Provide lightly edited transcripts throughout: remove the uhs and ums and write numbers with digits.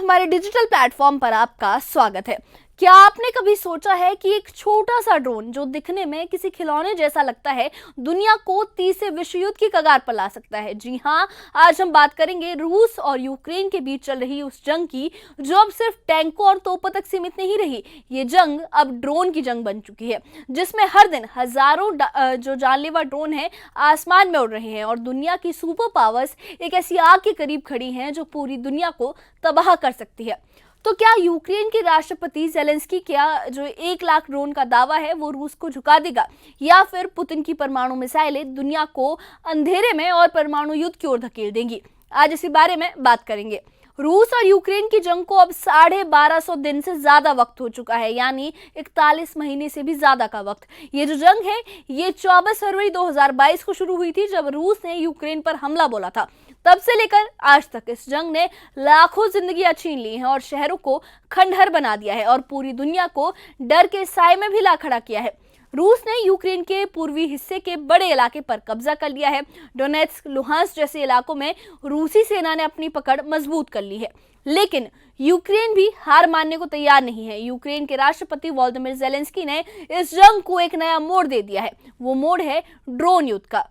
हमारे digital platform पर आपका स्वागत है। क्या आपने कभी सोचा है कि एक छोटा सा ड्रोन जो दिखने में किसी खिलौने जैसा लगता है, दुनिया को तीसरे विश्व युद्ध की कगार पर ला सकता है? जी हाँ, आज हम बात करेंगे रूस और यूक्रेन के बीच चल रही उस जंग की, जो अब सिर्फ टैंकों और तोपों तक सीमित नहीं रही। ये जंग अब ड्रोन की जंग बन चुकी है, जिसमें हर दिन हजारों जो जानलेवा ड्रोन हैं आसमान में उड़ रहे हैं और दुनिया की सुपर पावर्स एक ऐसी आग के करीब खड़ी हैं जो पूरी दुनिया को तबाह कर सकती है। तो क्या यूक्रेन के राष्ट्रपति ज़ेलेंस्की क्या जो 1 लाख ड्रोन का दावा है वो रूस को झुका देगा, या फिर पुतिन की परमाणु मिसाइलें दुनिया को अंधेरे में और परमाणु युद्ध की ओर धकेल देंगी? आज इसी बारे में बात करेंगे। रूस और यूक्रेन की जंग को अब 1250 दिन से ज्यादा वक्त हो चुका है, यानी 41 महीने से भी ज्यादा का वक्त। ये जो जंग है ये 24 फरवरी 2022 को शुरू हुई थी, जब रूस ने यूक्रेन पर हमला बोला था। तब से लेकर आज तक इस जंग ने लाखों जिंदगियां छीन ली हैं और शहरों को खंडहर बना दिया है और पूरी दुनिया को डर के साए में भी ला खड़ा किया है। रूस ने यूक्रेन के पूर्वी हिस्से के बड़े इलाके पर कब्जा कर लिया है। डोनेट्स्क, लुहांस्क जैसे इलाकों में रूसी सेना ने अपनी पकड़ मजबूत कर ली है, लेकिन यूक्रेन भी हार मानने को तैयार नहीं है। यूक्रेन के राष्ट्रपति वोलोदिमीर ज़ेलेंस्की ने इस जंग को एक नया मोड़ दे दिया है। वो मोड़ है ड्रोन युद्ध का।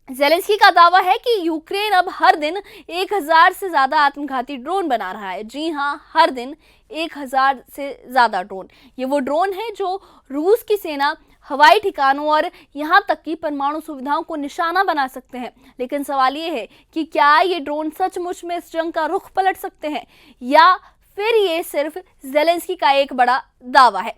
ज़ेलेंस्की का दावा है कि यूक्रेन अब हर दिन 1000 से ज्यादा आत्मघाती ड्रोन बना रहा है। जी हाँ, हर दिन 1000 से ज्यादा ड्रोन। ये वो ड्रोन है जो रूस की सेना हवाई ठिकानों और यहाँ तक कि परमाणु सुविधाओं को निशाना बना सकते हैं। लेकिन सवाल ये है कि क्या ये ड्रोन सचमुच में इस जंग का रुख पलट सकते हैं, या फिर ये सिर्फ ज़ेलेंस्की का एक बड़ा दावा है?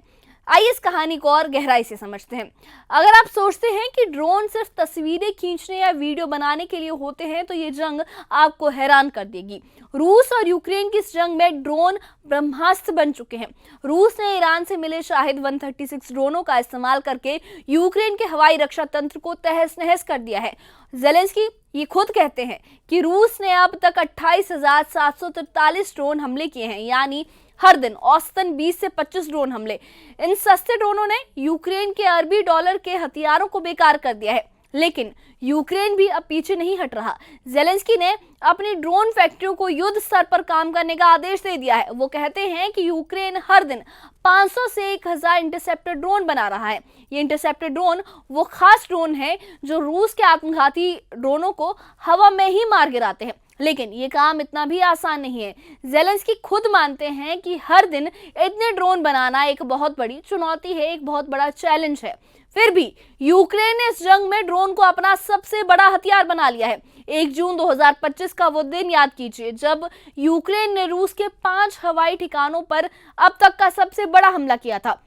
आइए इस कहानी को और गहराई से समझते हैं। अगर आप सोचते हैं कि ड्रोन सिर्फ तस्वीरें खींचने या वीडियो बनाने के लिए होते हैं, तो ये जंग आपको हैरान कर देगी। रूस और यूक्रेन की इस जंग में ड्रोन ब्रह्मास्त्र बन चुके हैं। रूस ने ईरान से मिले शाहिद 136 ड्रोनों का इस्तेमाल करके यूक्रेन के हवाई रक्षा तंत्र को तहस नहस कर दिया है। ज़ेलेंस्की ये खुद कहते हैं कि रूस ने अब तक 28,743 ड्रोन हमले किए हैं, यानी हर दिन औसतन 20 से 25 ड्रोन हमले। इन सस्ते ड्रोनों ने यूक्रेन के अरबी डॉलर के हथियारों को बेकार कर दिया है, लेकिन यूक्रेन भी अब पीछे नहीं हट रहा। ज़ेलेंस्की ने अपनी ड्रोन फैक्ट्रियों को युद्ध स्तर पर काम करने का आदेश दे दिया है। वो कहते हैं कि यूक्रेन हर दिन 500 से 1000 इंटरसेप्टर ड्रोन बना रहा है। ये इंटरसेप्टर ड्रोन वो खास ड्रोन है जो रूस के आत्मघाती ड्रोनों को हवा में ही मार गिराते हैं। लेकिन ये काम इतना भी आसान नहीं है। ज़ेलेंस्की खुद मानते हैं कि हर दिन इतने ड्रोन बनाना एक बहुत बड़ी चुनौती है, एक बहुत बड़ा चैलेंज है। फिर भी यूक्रेन ने इस जंग में ड्रोन को अपना सबसे बड़ा हथियार बना लिया है। 1 जून 2025 का वो दिन याद कीजिए जब यूक्रेन ने रूस के 5 हवाई ठिकानों पर अब तक का सबसे बड़ा हमला किया था।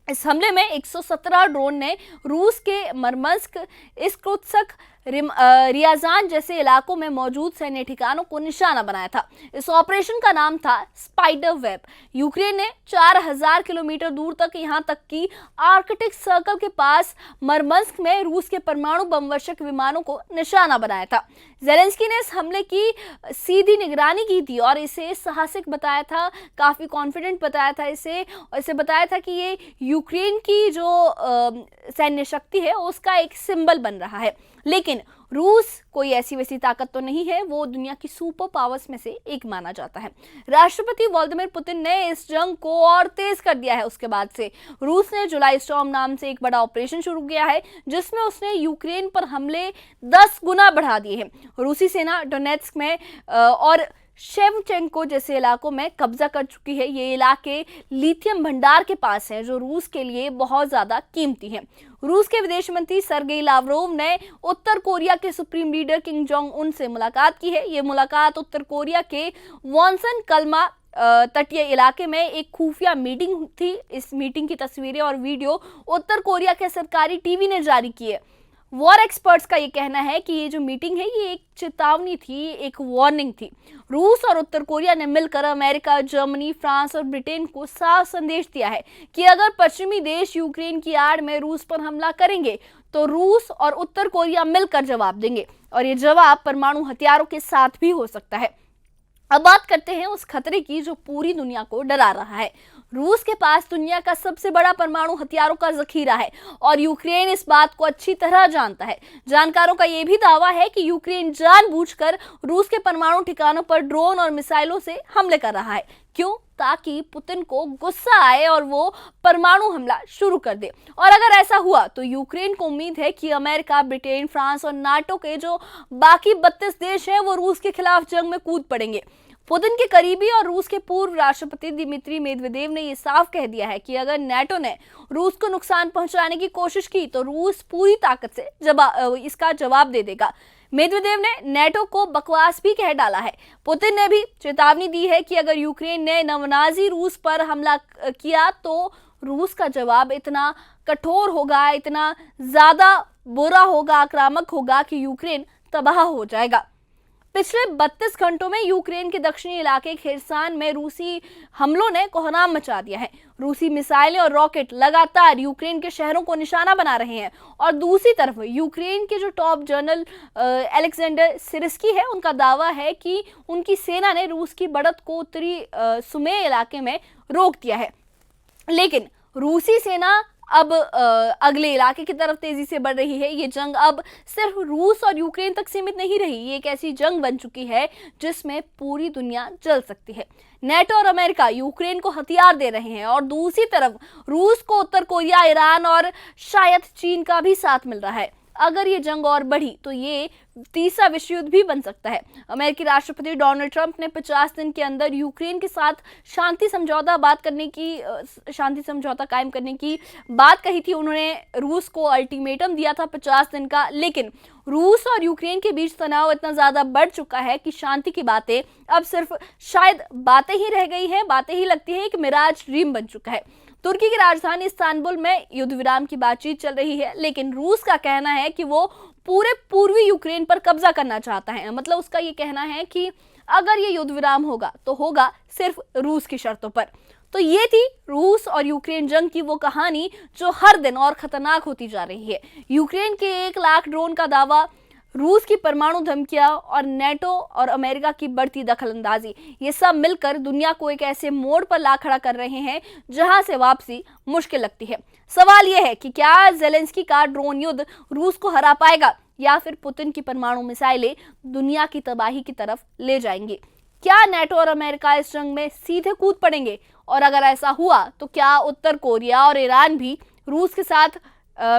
इस हमले में 117 ड्रोन ने रूस के मरमंस्क, इर्कुत्स्क, रियाजान जैसे इलाकों में मौजूद सैन्य ठिकानों को निशाना बनाया था। इस ऑपरेशन का नाम था स्पाइडर वेब। यूक्रेन ने 4000 किलोमीटर दूर तक, यहाँ तक कि आर्कटिक सर्कल के पास मरमंस्क में रूस के परमाणु बमवर्षक विमानों को निशाना बनाया था। ज़ेलेंस्की ने इस हमले की सीधी निगरानी की थी और इसे साहसिक बताया था, काफ़ी कॉन्फिडेंट बताया था इसे बताया था कि ये यूक्रेन की जो सैन्य शक्ति है उसका एक सिंबल बन रहा है। लेकिन रूस कोई ऐसी वैसी ताकत तो नहीं है, वो दुनिया की सुपर पावर्स में से एक माना जाता है। राष्ट्रपति व्लादिमीर पुतिन ने इस जंग को और तेज कर दिया है। उसके बाद से रूस ने जुलाई स्टॉर्म नाम से एक बड़ा ऑपरेशन शुरू किया है, जिसमें उसने यूक्रेन पर हमले 10 गुना बढ़ा दिए हैं। रूसी सेना डोनेट्स्क में और शेवचेंको जैसे इलाकों में कब्जा कर चुकी है। ये इलाके लिथियम भंडार के पास हैं, जो रूस के लिए बहुत ज्यादा कीमती हैं। रूस के विदेश मंत्री सर्गेई लावरोव ने उत्तर कोरिया के supreme leader Kim Jong Un से मुलाकात की है। ये मुलाकात उत्तर कोरिया के वॉनसन कल्मा तटीय इलाके में एक खुफिया मीटिंग थी। इस मीटिंग की तस्वीरें और वीडियो उत्तर कोरिया के सरकारी टीवी ने जारी की है। वॉर एक्सपर्ट्स का ये कहना है कि ये जो मीटिंग है ये एक चेतावनी थी, एक वार्निंग थी। रूस और उत्तर कोरिया ने मिलकर अमेरिका, जर्मनी, फ्रांस और ब्रिटेन को साफ संदेश दिया है कि अगर पश्चिमी देश यूक्रेन की आड़ में रूस पर हमला करेंगे तो रूस और उत्तर कोरिया मिलकर जवाब देंगे, और ये जवाब परमाणु हथियारों के साथ भी हो सकता है। अब बात करते हैं उस खतरे की जो पूरी दुनिया को डरा रहा है। रूस के पास दुनिया का सबसे बड़ा परमाणु हथियारों का जखीरा है और यूक्रेन इस बात को अच्छी तरह जानता है। जानकारों का यह भी दावा है कि यूक्रेन जानबूझकर रूस के परमाणु ठिकानों पर ड्रोन और मिसाइलों से हमले कर रहा है। क्यों? ताकि पुतिन को गुस्सा आए और वो परमाणु हमला शुरू कर दे। और अगर ऐसा हुआ तो यूक्रेन को उम्मीद है कि अमेरिका, ब्रिटेन, फ्रांस और नाटो के जो बाकी 32 देश हैं वो रूस के खिलाफ जंग में कूद पड़ेंगे। पुतिन के करीबी और रूस के पूर्व राष्ट्रपति दिमित्री मेदवेदेव ने यह साफ कह दिया है कि अगर नाटो ने रूस को नुकसान पहुंचाने की कोशिश की तो रूस पूरी ताकत से इसका जवाब दे देगा। मेदवेदेव ने नाटो को बकवास भी कह डाला है। पुतिन ने भी चेतावनी दी है कि अगर यूक्रेन ने नवनाजी रूस पर हमला किया तो रूस का जवाब इतना कठोर होगा, इतना ज्यादा बुरा होगा, आक्रामक होगा कि यूक्रेन तबाह हो जाएगा। पिछले 32 घंटों में यूक्रेन के दक्षिणी इलाके खेरसान में रूसी हमलों ने कोहराम मचा दिया है। रूसी मिसाइलें और रॉकेट लगातार यूक्रेन के शहरों को निशाना बना रहे हैं और दूसरी तरफ यूक्रेन के जो टॉप जनरल अलेक्जेंडर सिरस्की है, उनका दावा है कि उनकी सेना ने रूस की बढ़त को उत्तरी सुमे इलाके में रोक दिया है। लेकिन रूसी सेना अब अगले इलाके की तरफ तेजी से बढ़ रही है। ये जंग अब सिर्फ रूस और यूक्रेन तक सीमित नहीं रही, ये एक ऐसी जंग बन चुकी है जिसमें पूरी दुनिया जल सकती है। नाटो और अमेरिका यूक्रेन को हथियार दे रहे हैं और दूसरी तरफ रूस को उत्तर कोरिया, ईरान और शायद चीन का भी साथ मिल रहा है। अगर ये जंग और बढ़ी तो ये तीसरा विश्व युद्ध भी बन सकता है। अमेरिकी राष्ट्रपति डोनाल्ड ट्रंप ने 50 दिन के अंदर यूक्रेन के साथ शांति समझौता कायम करने की बात कही थी। उन्होंने रूस को अल्टीमेटम दिया था 50 दिन का, लेकिन रूस और यूक्रेन के बीच तनाव इतना ज्यादा बढ़ चुका है कि शांति की बातें अब सिर्फ शायद बातें ही रह गई हैं। बातें ही लगती है कि मिराज ड्रीम बन चुका है। तुर्की की राजधानी इस्तांबुल में युद्ध विराम की बातचीत चल रही है, लेकिन रूस का कहना है कि वो पूरे पूर्वी यूक्रेन पर कब्जा करना चाहता है। मतलब उसका ये कहना है कि अगर ये युद्ध विराम होगा तो होगा सिर्फ रूस की शर्तों पर। तो ये थी रूस और यूक्रेन जंग की वो कहानी जो हर दिन और खतरनाक होती जा रही है। यूक्रेन के 1 लाख ड्रोन का दावा, रूस की परमाणु धमकियां और नाटो और अमेरिका की बढ़ती दखलंदाजी, ये सब मिलकर दुनिया को एक ऐसे मोड़ पर ला खड़ा कर रहे हैं जहां से वापसी मुश्किल लगती है। सवाल यह है कि क्या ज़ेलेंस्की का ड्रोन युद्ध रूस को हरा पाएगा या फिर पुतिन की परमाणु मिसाइलें दुनिया की तबाही की तरफ ले जाएंगी? क्या नाटो और अमेरिका इस जंग में सीधे कूद पड़ेंगे? और अगर ऐसा हुआ तो क्या उत्तर कोरिया और ईरान भी रूस के साथ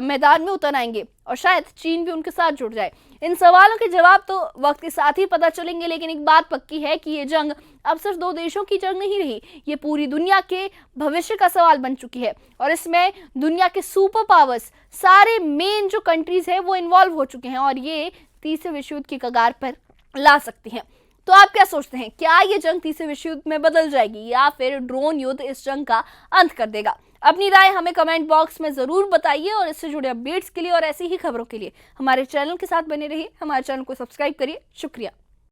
मैदान में उतर आएंगे और शायद चीन भी उनके साथ जुड़ जाए? इन सवालों के जवाब तो वक्त के साथ ही पता चलेंगे, लेकिन एक बात पक्की है कि ये जंग अब सिर्फ 2 देशों की जंग नहीं रही, ये पूरी दुनिया के भविष्य का सवाल बन चुकी है और इसमें दुनिया के सुपर पावर्स, सारे मेन जो कंट्रीज हैं वो इन्वॉल्व हो चुके हैं और ये तीसरे विश्व युद्ध की कगार पर ला सकती हैं। तो आप क्या सोचते हैं, क्या ये जंग तीसरे विश्व युद्ध में बदल जाएगी या फिर ड्रोन युद्ध इस जंग का अंत कर देगा? अपनी राय हमें कमेंट बॉक्स में जरूर बताइए और इससे जुड़े अपडेट्स के लिए और ऐसी ही खबरों के लिए हमारे चैनल के साथ बने रहिए। हमारे चैनल को सब्सक्राइब करिए। शुक्रिया।